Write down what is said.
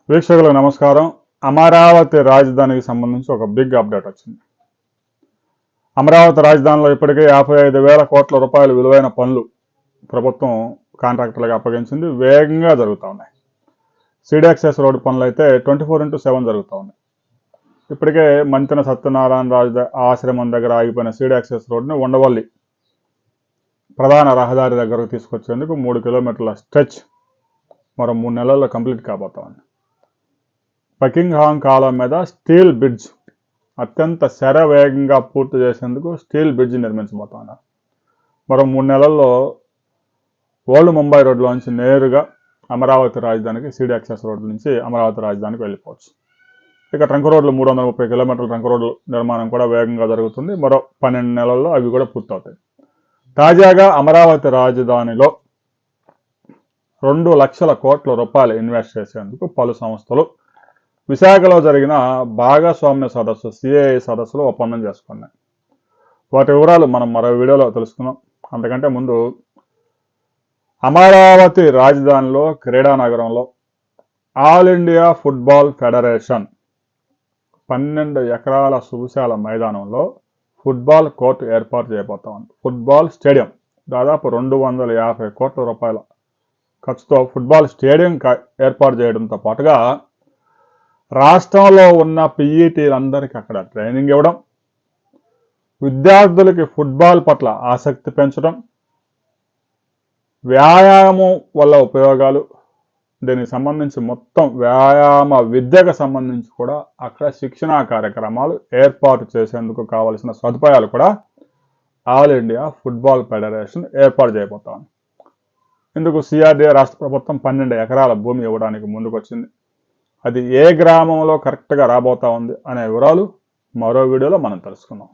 వీక్షకులకు నమస్కారం. అమరావతి రాజధానికి సంబంధించి ఒక బిగ్ అప్డేట్ వచ్చింది. అమరావతి రాజధానిలో ఇప్పటికే 55,000 కోట్ల రూపాయల విలువైన పనులు ప్రభుత్వం కాంట్రాక్టర్లకు అప్పగించింది. వేగంగా జరుగుతూ ఉన్నాయి. సీడీ యాక్సెస్ రోడ్డు పనులు అయితే 24/7 జరుగుతూ ఉన్నాయి. ఇప్పటికే మంతెన సత్యనారాయణ రాజు ఆశ్రమం దగ్గర ఆగిపోయిన సీడీ యాక్సెస్ రోడ్డుని ఉండవల్లి ప్రధాన రహదారి దగ్గరకు తీసుకొచ్చేందుకు 3 కిలోమీటర్ల స్ట్రెచ్ మరో 3 నెలల్లో కంప్లీట్ కాబోతా ఉంది. బకింగ్హామ్ కాలువ మీద స్టీల్ బ్రిడ్జ్ అత్యంత శరవేగంగా పూర్తి చేసేందుకు స్టీల్ బ్రిడ్జ్ నిర్మించబోతున్నారు. మరో 3 నెలల్లో ఓల్డ్ ముంబై రోడ్లోంచి నేరుగా అమరావతి రాజధానికి సీడీ యాక్సెస్ రోడ్డు నుంచి అమరావతి రాజధానికి వెళ్ళిపోవచ్చు. ఇక ట్రంక్ రోడ్లు 330 కిలోమీటర్ల ట్రంక్ రోడ్ల నిర్మాణం కూడా వేగంగా జరుగుతుంది. మరో 12 నెలల్లో అవి కూడా పూర్తవుతాయి. తాజాగా అమరావతి రాజధానిలో 2 లక్షల కోట్ల రూపాయలు ఇన్వెస్ట్ చేసేందుకు పలు సంస్థలు విశాఖలో జరిగిన భాగస్వామ్య సదస్సు సిఐఐ సదస్సులో ఒప్పందం చేసుకున్నాయి. వాటి వివరాలు మనం మరో వీడియోలో తెలుసుకుందాం. అంతకంటే ముందు అమరావతి రాజధానిలో క్రీడానగరంలో ఆల్ ఇండియా ఫుట్బాల్ ఫెడరేషన్ 12 ఎకరాల సువిశాల మైదానంలో ఫుట్బాల్ కోర్టు ఏర్పాటు చేయబోతా ఉంది. ఫుట్బాల్ స్టేడియం దాదాపు 250 కోట్ల రూపాయల ఖర్చుతో ఫుట్బాల్ స్టేడియం ఏర్పాటు చేయడంతో పాటుగా రాష్ట్రంలో ఉన్న పీఈటీలందరికీ అక్కడ ట్రైనింగ్ ఇవ్వడం, విద్యార్థులకి ఫుట్బాల్ పట్ల ఆసక్తి పెంచడం, వ్యాయామం వల్ల ఉపయోగాలు, దీనికి సంబంధించి మొత్తం వ్యాయామ విద్యకు సంబంధించి కూడా అక్కడ శిక్షణా కార్యక్రమాలు ఏర్పాటు చేసేందుకు కావలసిన సదుపాయాలు కూడా ఆల్ ఇండియా ఫుట్బాల్ ఫెడరేషన్ ఏర్పాటు చేయబోతాం. ఇందుకు సిఆర్డీఏ రాష్ట్ర ప్రభుత్వం 12 ఎకరాల భూమి ఇవ్వడానికి ముందుకొచ్చింది. అది ఏ గ్రామంలో కరెక్ట్గా రాబోతా ఉంది అనే వివరాలు మరో వీడియోలో మనం తెలుసుకుందాం.